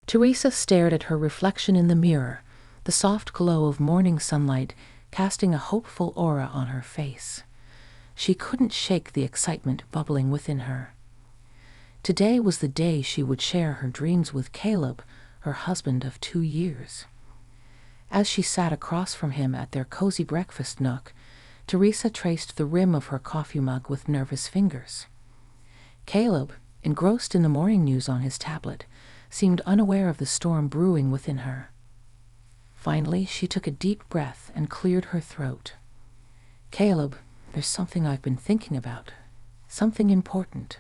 Teresa stared at her reflection in the mirror, the soft glow of morning sunlight casting a hopeful aura on her face. She couldn't shake the excitement bubbling within her. Today was the day she would share her dreams with Caleb, her husband of 2 years. As she sat across from him at their cozy breakfast nook, Teresa traced the rim of her coffee mug with nervous fingers. Caleb, engrossed in the morning news on his tablet, seemed unaware of the storm brewing within her. Finally, she took a deep breath and cleared her throat. "Caleb, there's something I've been thinking about. Something important."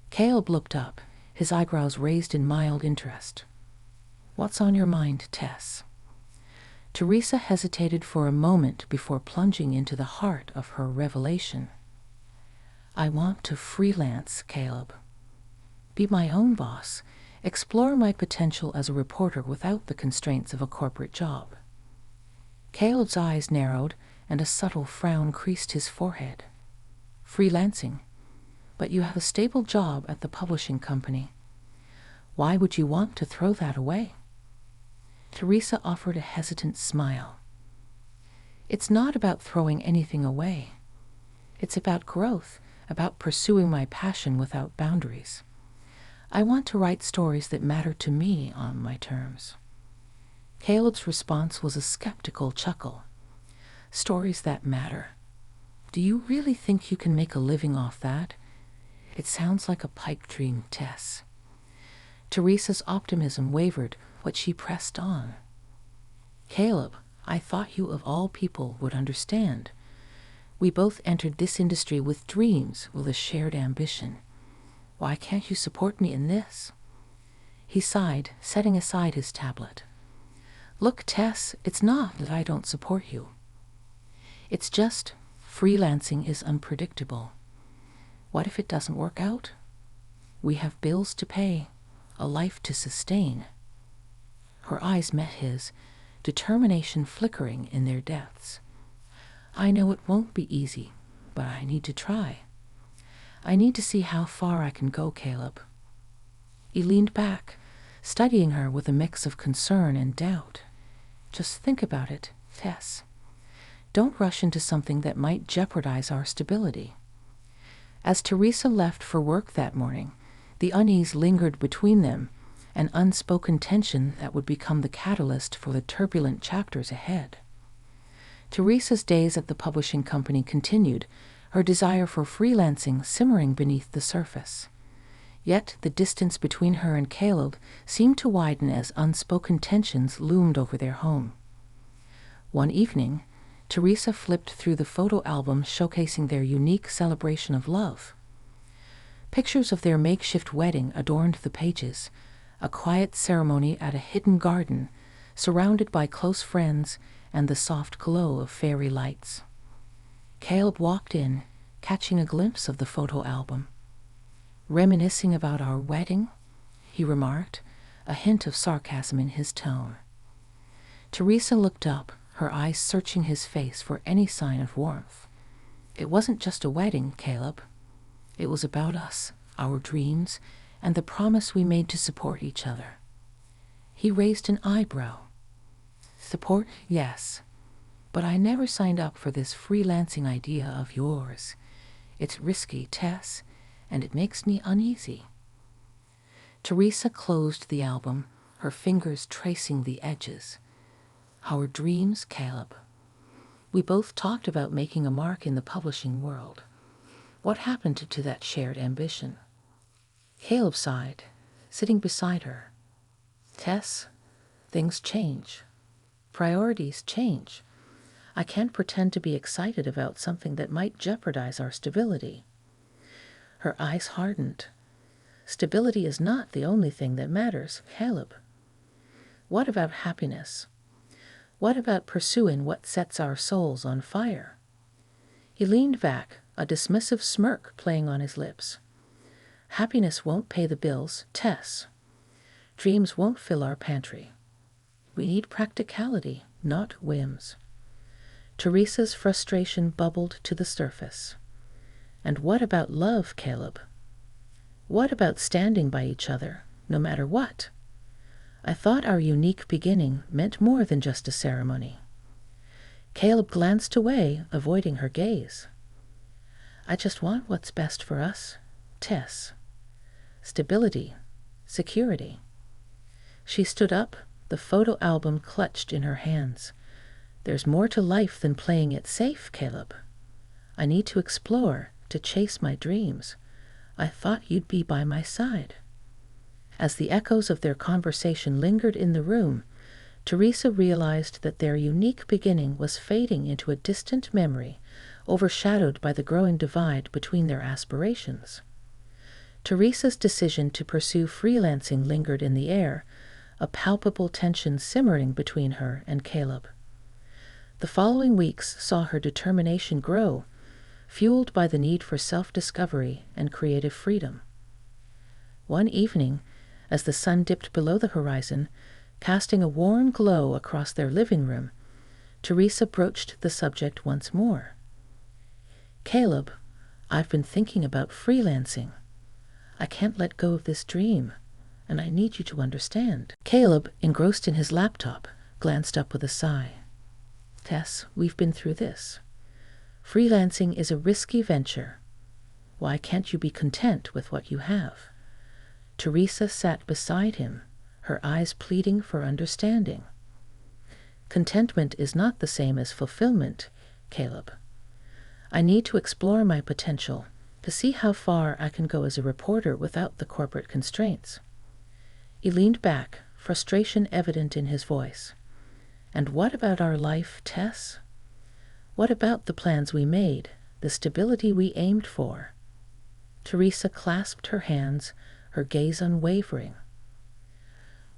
Caleb looked up, his eyebrows raised in mild interest. "What's on your mind, Tess?" Teresa hesitated for a moment before plunging into the heart of her revelation. "I want to freelance, Caleb. Be my own boss, explore my potential as a reporter without the constraints of a corporate job." Caleb's eyes narrowed and a subtle frown creased his forehead. "Freelancing? But you have a stable job at the publishing company. Why would you want to throw that away?" Teresa offered a hesitant smile. "It's not about throwing anything away. It's about growth, about pursuing my passion without boundaries. I want to write stories that matter to me on my terms." Caleb's response was a skeptical chuckle. "Stories that matter. Do you really think you can make a living off that? It sounds like a pipe dream, Tess." Teresa's optimism wavered, but she pressed on. "Caleb, I thought you of all people would understand. We both entered this industry with dreams, with a shared ambition. Why can't you support me in this?" He sighed, setting aside his tablet. "Look, Tess, it's not that I don't support you. It's just freelancing is unpredictable. What if it doesn't work out? We have bills to pay, a life to sustain." Her eyes met his, determination flickering in their depths. "I know it won't be easy, but I need to try. I need to see how far I can go, Caleb." He leaned back, studying her with a mix of concern and doubt. "Just think about it, Tess. Don't rush into something that might jeopardize our stability." As Teresa left for work that morning, the unease lingered between them, an unspoken tension that would become the catalyst for the turbulent chapters ahead. Teresa's days at the publishing company continued, her desire for freelancing simmering beneath the surface. Yet the distance between her and Caleb seemed to widen as unspoken tensions loomed over their home. One evening, Teresa flipped through the photo album showcasing their unique celebration of love. Pictures of their makeshift wedding adorned the pages, a quiet ceremony at a hidden garden, surrounded by close friends and the soft glow of fairy lights. Caleb walked in, catching a glimpse of the photo album. "Reminiscing about our wedding?" he remarked, a hint of sarcasm in his tone. Teresa looked up, her eyes searching his face for any sign of warmth. "It wasn't just a wedding, Caleb. It was about us, our dreams, and the promise we made to support each other." He raised an eyebrow. "Support, yes. But I never signed up for this freelancing idea of yours. It's risky, Tess, and it makes me uneasy." Teresa closed the album, her fingers tracing the edges. "Our dreams, Caleb. We both talked about making a mark in the publishing world. What happened to that shared ambition?" Caleb sighed, sitting beside her. "Tess, things change. Priorities change. I can't pretend to be excited about something that might jeopardize our stability." Her eyes hardened. "Stability is not the only thing that matters, Caleb. What about happiness? What about pursuing what sets our souls on fire?" He leaned back, a dismissive smirk playing on his lips. "Happiness won't pay the bills, Tess. Dreams won't fill our pantry. We need practicality, not whims." Teresa's frustration bubbled to the surface. "And what about love, Caleb? What about standing by each other, no matter what? I thought our unique beginning meant more than just a ceremony. Caleb glanced away, avoiding her gaze. I just want what's best for us, Tess. Stability, security. She stood up, the photo album clutched in her hands. There's more to life than playing it safe, Caleb. I need to explore, to chase my dreams. I thought you'd be by my side. As the echoes of their conversation lingered in the room, Teresa realized that their unique beginning was fading into a distant memory, overshadowed by the growing divide between their aspirations. Teresa's decision to pursue freelancing lingered in the air, a palpable tension simmering between her and Caleb. The following weeks saw her determination grow, fueled by the need for self-discovery and creative freedom. One evening, as the sun dipped below the horizon, casting a warm glow across their living room, Teresa broached the subject once more. Caleb, I've been thinking about freelancing. I can't let go of this dream, and I need you to understand. Caleb, engrossed in his laptop, glanced up with a sigh. Tess, we've been through this. Freelancing is a risky venture. Why can't you be content with what you have? Teresa sat beside him, her eyes pleading for understanding. Contentment is not the same as fulfillment, Caleb. I need to explore my potential, to see how far I can go as a reporter without the corporate constraints. He leaned back, frustration evident in his voice. And what about our life, Tess? What about the plans we made, the stability we aimed for? Teresa clasped her hands, her gaze unwavering.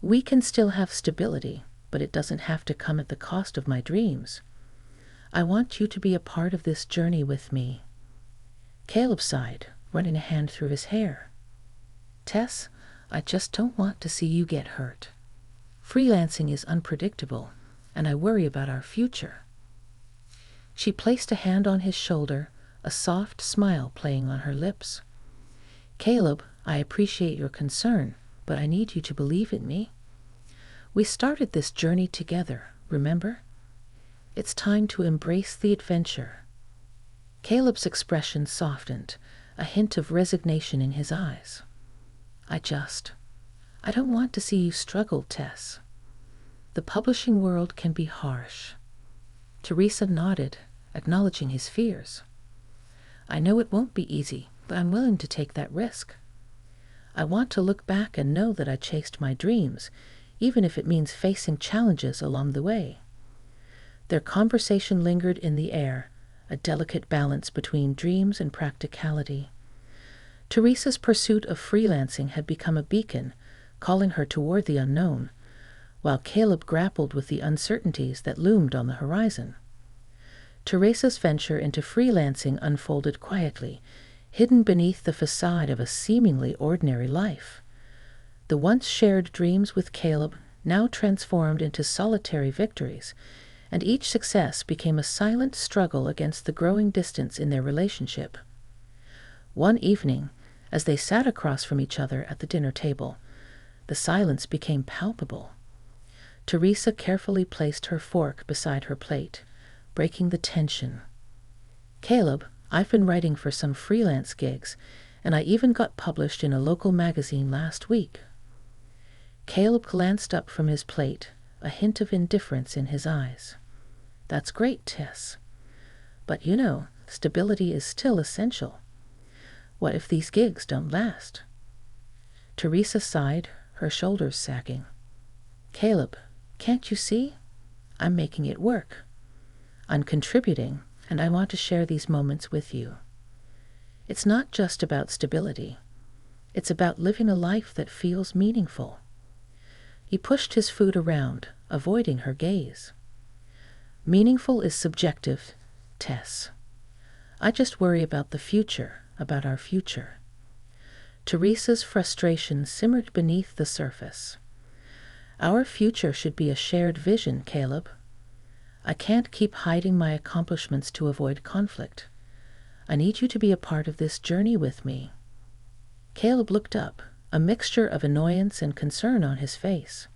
We can still have stability, but it doesn't have to come at the cost of my dreams. I want you to be a part of this journey with me. Caleb sighed, running a hand through his hair. Tess, I just don't want to see you get hurt. Freelancing is unpredictable, and I worry about our future. She placed a hand on his shoulder, a soft smile playing on her lips. Caleb, I appreciate your concern, but I need you to believe in me. We started this journey together, remember? It's time to embrace the adventure. Caleb's expression softened, a hint of resignation in his eyes. I don't want to see you struggle, Tess. The publishing world can be harsh. Teresa nodded, acknowledging his fears. I know it won't be easy, but I'm willing to take that risk. I want to look back and know that I chased my dreams, even if it means facing challenges along the way. Their conversation lingered in the air, a delicate balance between dreams and practicality. Teresa's pursuit of freelancing had become a beacon, calling her toward the unknown, while Caleb grappled with the uncertainties that loomed on the horizon. Teresa's venture into freelancing unfolded quietly, hidden beneath the facade of a seemingly ordinary life. The once shared dreams with Caleb now transformed into solitary victories, and each success became a silent struggle against the growing distance in their relationship. One evening, as they sat across from each other at the dinner table, the silence became palpable. Teresa carefully placed her fork beside her plate, breaking the tension. Caleb, I've been writing for some freelance gigs, and I even got published in a local magazine last week. Caleb glanced up from his plate, a hint of indifference in his eyes. That's great, Tess. But stability is still essential. What if these gigs don't last? Teresa sighed, her shoulders sagging. Caleb, can't you see? I'm making it work. I'm contributing, and I want to share these moments with you. It's not just about stability. It's about living a life that feels meaningful. He pushed his food around, avoiding her gaze. Meaningful is subjective, Tess. I just worry about the future, about our future. Teresa's frustration simmered beneath the surface. Our future should be a shared vision, Caleb. I can't keep hiding my accomplishments to avoid conflict. I need you to be a part of this journey with me. Caleb looked up, a mixture of annoyance and concern on his face.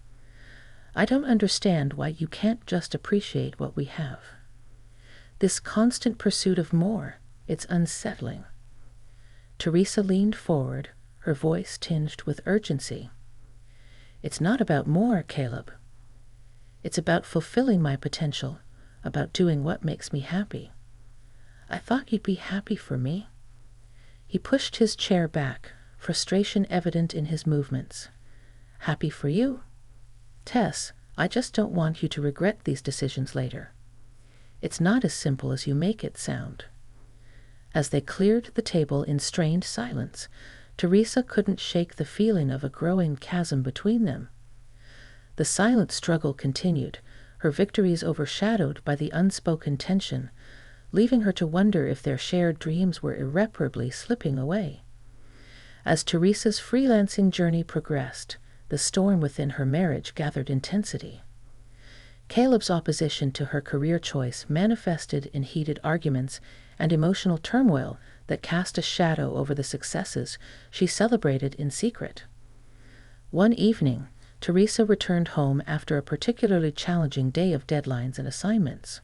I don't understand why you can't just appreciate what we have. This constant pursuit of more, it's unsettling." Teresa leaned forward, her voice tinged with urgency. "It's not about more, Caleb. It's about fulfilling my potential, about doing what makes me happy. I thought you'd be happy for me." He pushed his chair back, frustration evident in his movements. "Happy for you? Tess, I just don't want you to regret these decisions later. It's not as simple as you make it sound." As they cleared the table in strained silence, Teresa couldn't shake the feeling of a growing chasm between them. The silent struggle continued, her victories overshadowed by the unspoken tension, leaving her to wonder if their shared dreams were irreparably slipping away. As Teresa's freelancing journey progressed, the storm within her marriage gathered intensity. Caleb's opposition to her career choice manifested in heated arguments and emotional turmoil that cast a shadow over the successes she celebrated in secret. One evening, Teresa returned home after a particularly challenging day of deadlines and assignments.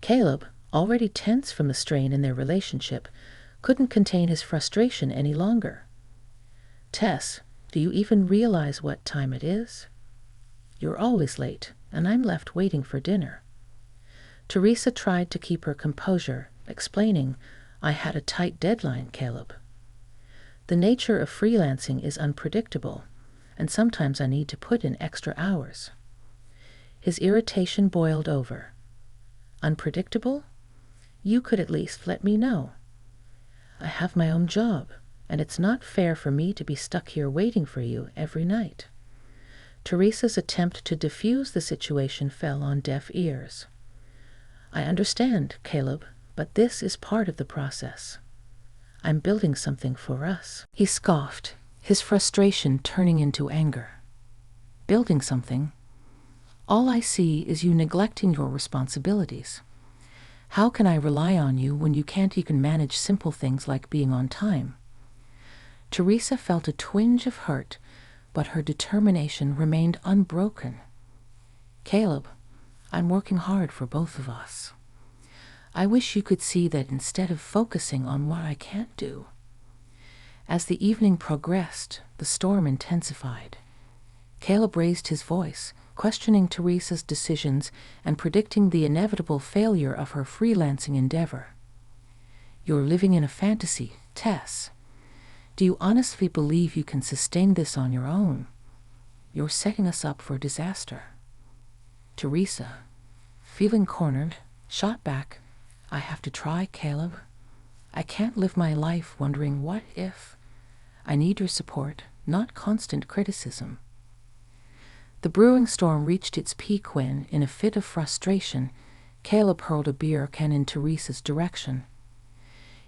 Caleb, already tense from the strain in their relationship, couldn't contain his frustration any longer. "Tess, do you even realize what time it is? You're always late, and I'm left waiting for dinner." Teresa tried to keep her composure, explaining, "I had a tight deadline, Caleb. The nature of freelancing is unpredictable, and sometimes I need to put in extra hours." His irritation boiled over. "Unpredictable? You could at least let me know. I have my own job, and it's not fair for me to be stuck here waiting for you every night." Teresa's attempt to diffuse the situation fell on deaf ears. "I understand, Caleb, but this is part of the process. I'm building something for us." He scoffed, his frustration turning into anger. "Building something? All I see is you neglecting your responsibilities. How can I rely on you when you can't even manage simple things like being on time?" Teresa felt a twinge of hurt, but her determination remained unbroken. "Caleb, I'm working hard for both of us. I wish you could see that instead of focusing on what I can't do." As the evening progressed, the storm intensified. Caleb raised his voice, questioning Teresa's decisions and predicting the inevitable failure of her freelancing endeavor. "You're living in a fantasy, Tess. Do you honestly believe you can sustain this on your own? You're setting us up for disaster." Teresa, feeling cornered, shot back, "I have to try, Caleb. I can't live my life wondering what if. I need your support, not constant criticism." The brewing storm reached its peak when, in a fit of frustration, Caleb hurled a beer can in Teresa's direction.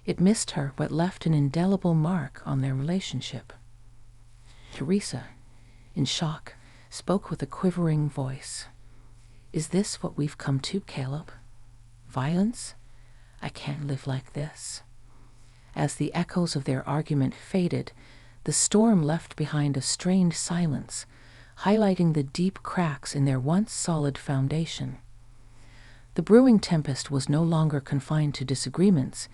It missed her but left an indelible mark on their relationship. Teresa, in shock, spoke with a quivering voice. "Is this what we've come to, Caleb? Violence? I can't live like this." As the echoes of their argument faded, the storm left behind a strained silence, highlighting the deep cracks in their once solid foundation. The brewing tempest was no longer confined to disagreements.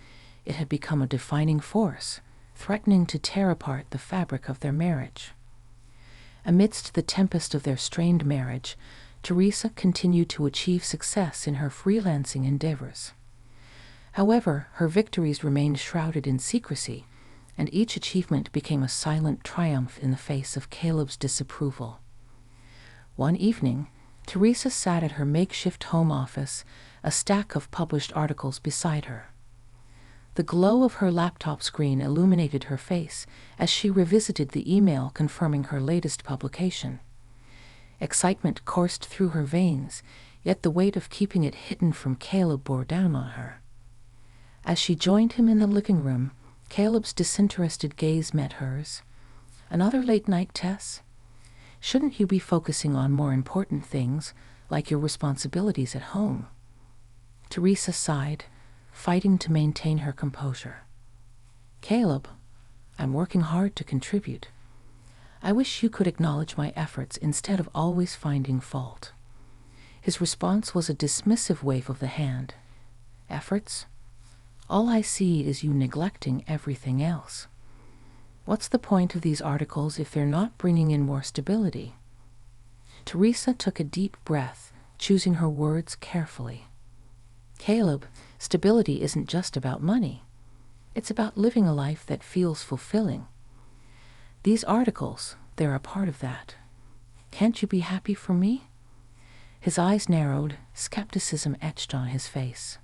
It had become a defining force, threatening to tear apart the fabric of their marriage. Amidst the tempest of their strained marriage, Teresa continued to achieve success in her freelancing endeavors. However, her victories remained shrouded in secrecy, and each achievement became a silent triumph in the face of Caleb's disapproval. One evening, Teresa sat at her makeshift home office, a stack of published articles beside her. The glow of her laptop screen illuminated her face as she revisited the email confirming her latest publication. Excitement coursed through her veins, yet the weight of keeping it hidden from Caleb bore down on her. As she joined him in the living room, Caleb's disinterested gaze met hers. "Another late night, Tess? Shouldn't you be focusing on more important things, like your responsibilities at home?" Teresa sighed, fighting to maintain her composure. "Caleb, I'm working hard to contribute. I wish you could acknowledge my efforts instead of always finding fault." His response was a dismissive wave of the hand. "Efforts? All I see is you neglecting everything else. What's the point of these articles if they're not bringing in more stability?" Teresa took a deep breath, choosing her words carefully. "Caleb, stability isn't just about money. It's about living a life that feels fulfilling. These articles, they're a part of that. Can't you be happy for me?" His eyes narrowed, skepticism etched on his face.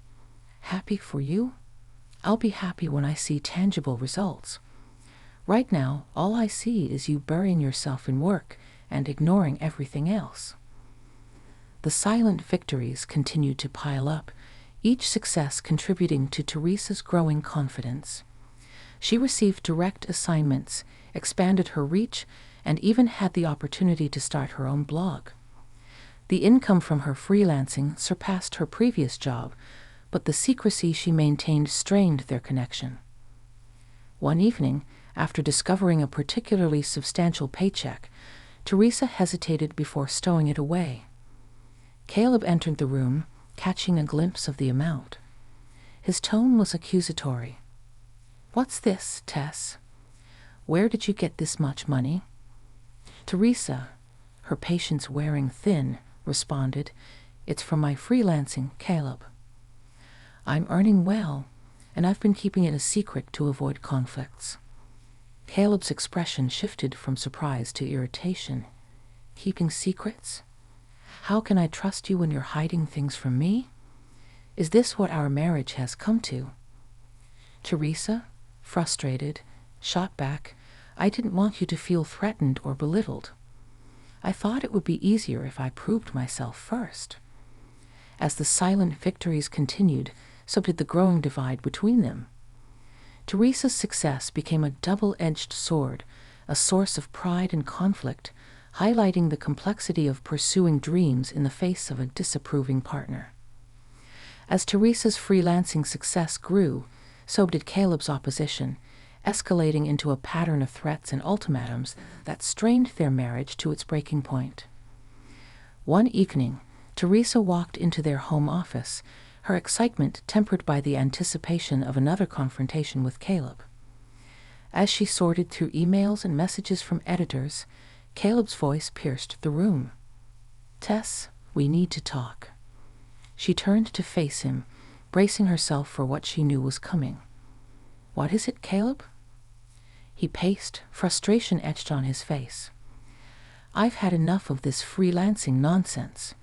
"Happy for you? I'll be happy when I see tangible results. Right now, all I see is you burying yourself in work and ignoring everything else." The silent victories continued to pile up, each success contributing to Teresa's growing confidence. She received direct assignments, expanded her reach, and even had the opportunity to start her own blog. The income from her freelancing surpassed her previous job, but the secrecy she maintained strained their connection. One evening, after discovering a particularly substantial paycheck, Teresa hesitated before stowing it away. Caleb entered the room, catching a glimpse of the amount. His tone was accusatory. "What's this, Tess? Where did you get this much money?" Teresa, her patience wearing thin, responded, "It's from my freelancing, Caleb. I'm earning well, and I've been keeping it a secret to avoid conflicts." Caleb's expression shifted from surprise to irritation. "Keeping secrets? How can I trust you when you're hiding things from me? Is this what our marriage has come to?" Teresa, frustrated, shot back, "I didn't want you to feel threatened or belittled. I thought it would be easier if I proved myself first." As the silent victories continued, so did the growing divide between them. Teresa's success became a double-edged sword, a source of pride and conflict, highlighting the complexity of pursuing dreams in the face of a disapproving partner. As Teresa's freelancing success grew, so did Caleb's opposition, escalating into a pattern of threats and ultimatums that strained their marriage to its breaking point. One evening, Teresa walked into their home office, her excitement tempered by the anticipation of another confrontation with Caleb. As she sorted through emails and messages from editors, Caleb's voice pierced the room. "Tess, we need to talk." She turned to face him, bracing herself for what she knew was coming. "What is it, Caleb?" He paced, frustration etched on his face. "I've had enough of this freelancing nonsense.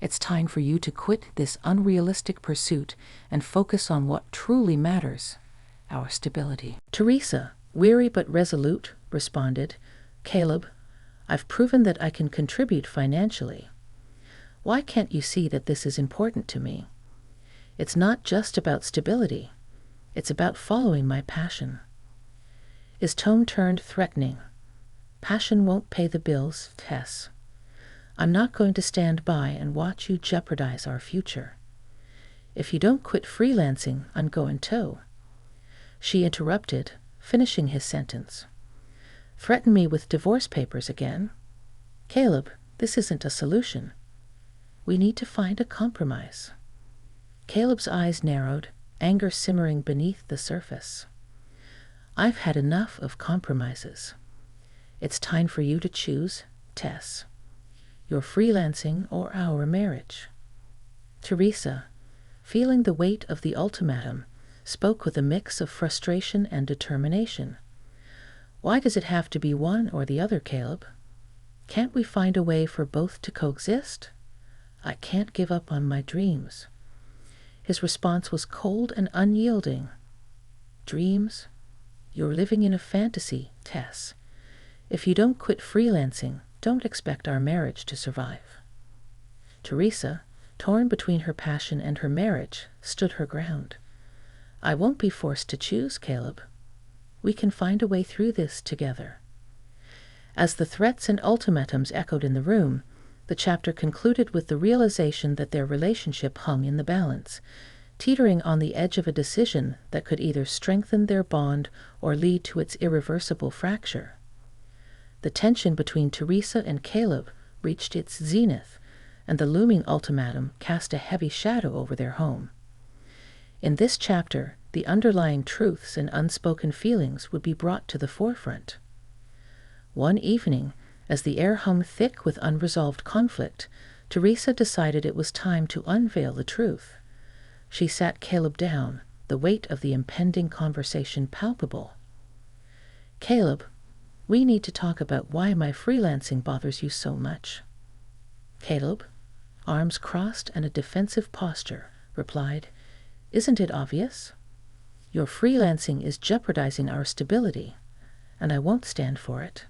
It's time for you to quit this unrealistic pursuit and focus on what truly matters, our stability." Teresa, weary but resolute, responded, "Caleb, I've proven that I can contribute financially. Why can't you see that this is important to me? It's not just about stability. It's about following my passion." His tone turned threatening. "Passion won't pay the bills, Tess. I'm not going to stand by and watch you jeopardize our future. If you don't quit freelancing, I'm going to." She interrupted, finishing his sentence. "Threaten me with divorce papers again? Caleb, this isn't a solution. We need to find a compromise." Caleb's eyes narrowed, anger simmering beneath the surface. "I've had enough of compromises. It's time for you to choose, Tess. Your freelancing or our marriage." Teresa, feeling the weight of the ultimatum, spoke with a mix of frustration and determination. "Why does it have to be one or the other, Caleb? Can't we find a way for both to coexist? I can't give up on my dreams." His response was cold and unyielding. "Dreams? You're living in a fantasy, Tess. If you don't quit freelancing, don't expect our marriage to survive." Teresa, torn between her passion and her marriage, stood her ground. "I won't be forced to choose, Caleb. We can find a way through this together." As the threats and ultimatums echoed in the room, the chapter concluded with the realization that their relationship hung in the balance, teetering on the edge of a decision that could either strengthen their bond or lead to its irreversible fracture. The tension between Teresa and Caleb reached its zenith, and the looming ultimatum cast a heavy shadow over their home. In this chapter, the underlying truths and unspoken feelings would be brought to the forefront. One evening, as the air hung thick with unresolved conflict, Teresa decided it was time to unveil the truth. She sat Caleb down, the weight of the impending conversation palpable. "Caleb, we need to talk about why my freelancing bothers you so much." Caleb, arms crossed and a defensive posture, replied, "Isn't it obvious? Your freelancing is jeopardizing our stability, and I won't stand for it."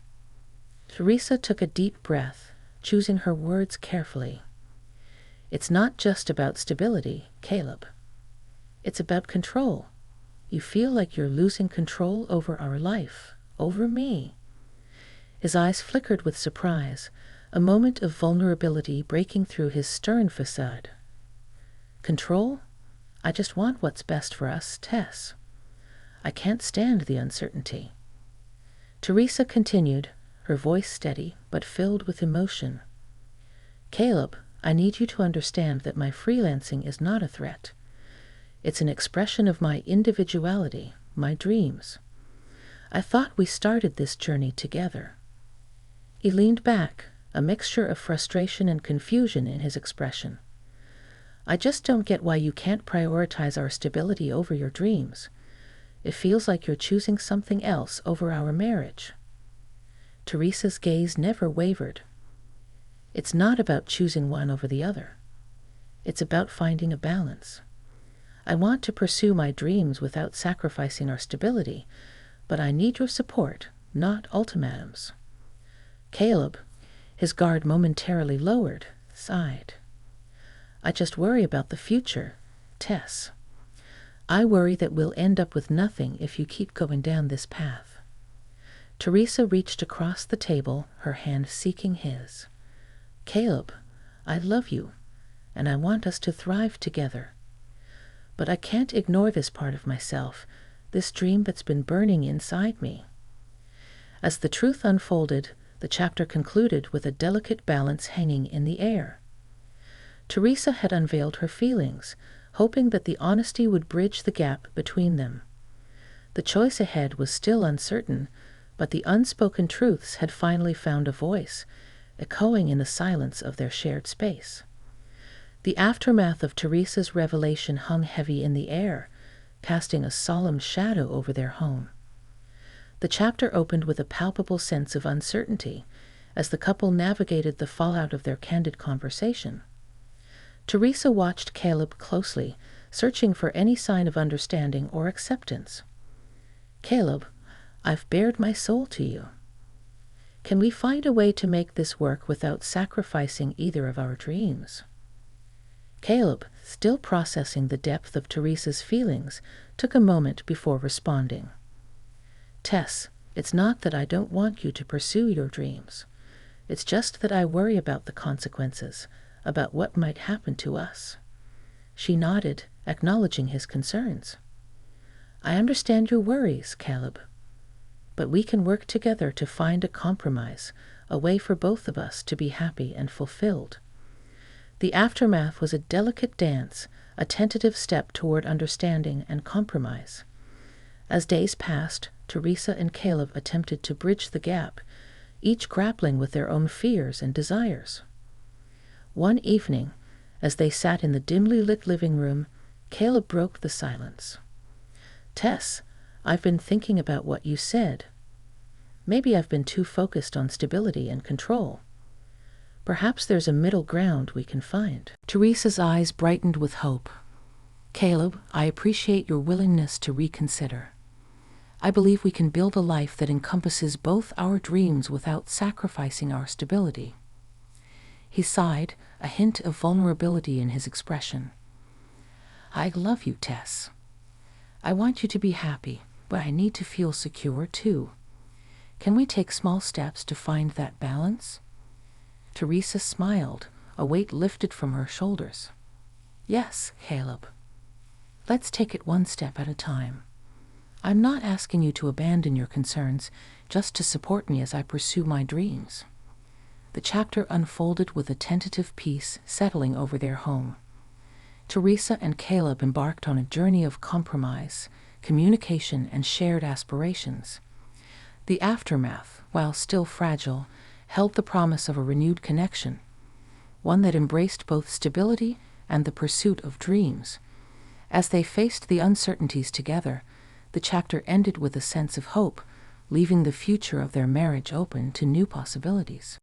Teresa took a deep breath, choosing her words carefully. "It's not just about stability, Caleb. It's about control. You feel like you're losing control over our life, over me." His eyes flickered with surprise, a moment of vulnerability breaking through his stern facade. "Control? I just want what's best for us, Tess. I can't stand the uncertainty." Teresa continued, her voice steady but filled with emotion. "Caleb, I need you to understand that my freelancing is not a threat. It's an expression of my individuality, my dreams. I thought we started this journey together." He leaned back, a mixture of frustration and confusion in his expression. "I just don't get why you can't prioritize our stability over your dreams. It feels like you're choosing something else over our marriage." Teresa's gaze never wavered. "It's not about choosing one over the other. It's about finding a balance. I want to pursue my dreams without sacrificing our stability, but I need your support, not ultimatums." Caleb, his guard momentarily lowered, sighed. "I just worry about the future, Tess. I worry that we'll end up with nothing if you keep going down this path." Teresa reached across the table, her hand seeking his. "Caleb, I love you, and I want us to thrive together. But I can't ignore this part of myself, this dream that's been burning inside me." As the truth unfolded, the chapter concluded with a delicate balance hanging in the air. Teresa had unveiled her feelings, hoping that the honesty would bridge the gap between them. The choice ahead was still uncertain, but the unspoken truths had finally found a voice, echoing in the silence of their shared space. The aftermath of Teresa's revelation hung heavy in the air, casting a solemn shadow over their home. The chapter opened with a palpable sense of uncertainty as the couple navigated the fallout of their candid conversation. Teresa watched Caleb closely, searching for any sign of understanding or acceptance. "Caleb, I've bared my soul to you. Can we find a way to make this work without sacrificing either of our dreams?" Caleb, still processing the depth of Teresa's feelings, took a moment before responding. "Tess, it's not that I don't want you to pursue your dreams. It's just that I worry about the consequences, about what might happen to us." She nodded, acknowledging his concerns. "I understand your worries, Caleb. But we can work together to find a compromise, a way for both of us to be happy and fulfilled." The aftermath was a delicate dance, a tentative step toward understanding and compromise. As days passed, Teresa and Caleb attempted to bridge the gap, each grappling with their own fears and desires. One evening, as they sat in the dimly lit living room, Caleb broke the silence. "Tess, I've been thinking about what you said. Maybe I've been too focused on stability and control. Perhaps there's a middle ground we can find." Teresa's eyes brightened with hope. "Caleb, I appreciate your willingness to reconsider. I believe we can build a life that encompasses both our dreams without sacrificing our stability." He sighed, a hint of vulnerability in his expression. "I love you, Tess. I want you to be happy, but I need to feel secure too. Can we take small steps to find that balance?" Teresa smiled, a weight lifted from her shoulders. "Yes, Caleb. Let's take it one step at a time. I'm not asking you to abandon your concerns, just to support me as I pursue my dreams." The chapter unfolded with a tentative peace settling over their home. Teresa and Caleb embarked on a journey of compromise, communication, and shared aspirations. The aftermath, while still fragile, held the promise of a renewed connection, one that embraced both stability and the pursuit of dreams. As they faced the uncertainties together, the chapter ended with a sense of hope, leaving the future of their marriage open to new possibilities.